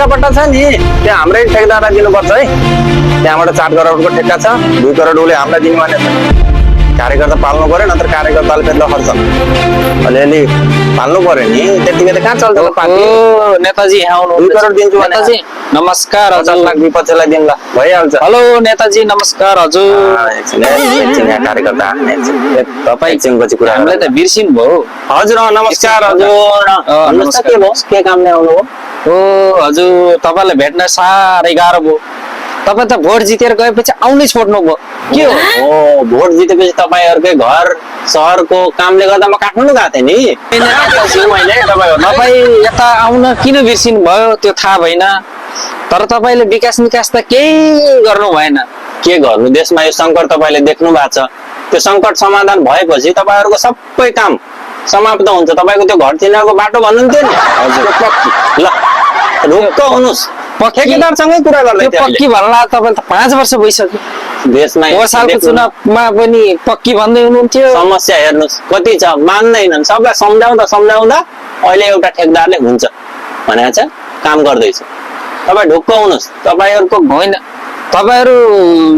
ठेक्कापट्टा छ नि त्यो हाम्रै ठेकदारलाई दिनुपर्छ है। त्यहाँबाट 4 करोडको ठेक्का छ, 2 करोड उसले हामीलाई दिनु भने कार्यकर्ता पाल्नु पर्यो, नत्र कार्यकर्ताले फेरि लखर्छ। अलिअलि पाल्नु पर्यो नि, त्यतिकै त कहाँ चल्छ त पार्टी। नेताजी यहाँ आउनु। 2 करोड दिन्छु भने नेताजी नमस्कार 50 लाख विपक्षीलाई दिउँला, भइहाल्छ। हेलो नेताजी नमस्कार हजुर। एकछिन यहाँ कार्यकर्ता तपाईँ एकछिनपछि कुरा हामीलाई त बिर्सिनु भयो। हजुर नमस्कार हजुर। नमस्कार। के भयो, के कामले आउनु हो? ओ हजुर तपाईँलाई भेट्न साह्रै गाह्रो भयो। तपाईँ त भोट जितेर गएपछि आउनै छोड्नु भयो के हो? ओ भोट जितेपछि तपाईँहरूकै घर सहरको कामले गर्दा म काठमाडौँ गएको थिएँ नि। मैले तपाईँ यता आउन किन बिर्सिनु भयो त्यो थाहा भएन, तर तपाईँले विकास निकास त केही गर्नु भएन। के गर्नु, देशमा यो सङ्कट तपाईँले देख्नु भएको छ। त्यो सङ्कट समाधान भएपछि तपाईँहरूको सबै काम समाप्त हुन्छ। तपाईँको त्यो घर चिनाको बाटो भन्नुहुन्थ्यो नि, ल ढुक्क हुनुहोस्। ठेकेदारसँगै कुरा गर्दै त्यो पक्की भन्ला तपाईँ त 5 वर्ष भइसक्यो। देशमा पोहोर सालको चुनावमा पनि पक्की भन्दै हुनुहुन्थ्यो। समस्या हेर्नुहोस् कति छ, मान्दैनन्। सबलाई सम्झाउँदा अहिले एउटा ठेकदारले हुन्छ भनेको छ, काम गर्दैछ। तपाईँ ढुक्क हुनुहोस्। तपाईँहरूको होइन तपाईँहरू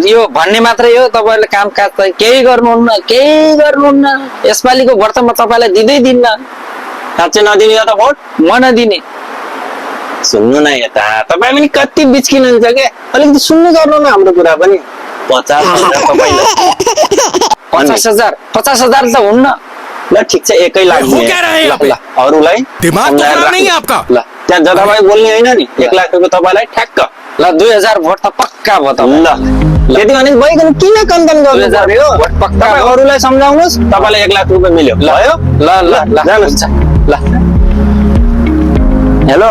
यो भन्ने मात्रै हो, तपाईँहरूले काम काज त केही गर्नुहुन्न। यसपालिको भोट त म तपाईँलाई दिँदै दिन्न। साँच्चै नदिने हो त भोट? म नदिने। सुन्नु न यता, तपाईँ पनि कति बिच्किनुहुन्छ के, अलिकति सुन्नु गर्नु न हाम्रो कुरा पनि। 50,000 तपाईँले 50,000 त हुन्न। ल ठिक छ, 1 लाख ल अरूलाई दिमाग तो खराब नहीं है आपका। ल त्यहाँ जताभाइ बोल्ने होइन नि, 1 लाख रुपियाँ तपाईँलाई ठ्याक्क। ल 2000 भोट त पक्का भयो त। ल त्यति भने भइकन किन कन्दन गर्नु पर्यो? पक्का तपाईँ अरूलाई सम्झाउनुहोस्, तपाईँलाई 1 लाख रुपियाँ मिल्यो। भयो ल जानुहोस्। ल हेलो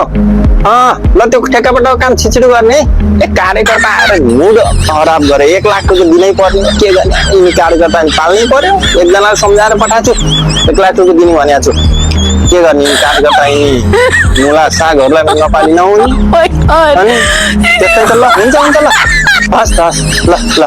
ल त्यो ठेक्कापट्टाको काम छिटो गर्ने है। कार्यकर्ता आएर मुड खराब गरे, 1 लाख रुपियाँ दिनै पर्ने, के गर्ने? यिनी कार्यकर्ता पाल्नै पर्यो। एकजनालाई सम्झाएर पठाएको छु, 1 लाख रुपियाँ दिनु भनेको छु। के गर्ने यिनी कार्यकर्ता, यिनी मुला सागहरूलाई पनि नपाली नहुने अनि त्यस्तै त। ल हुन्छ ल, हस् ल ल।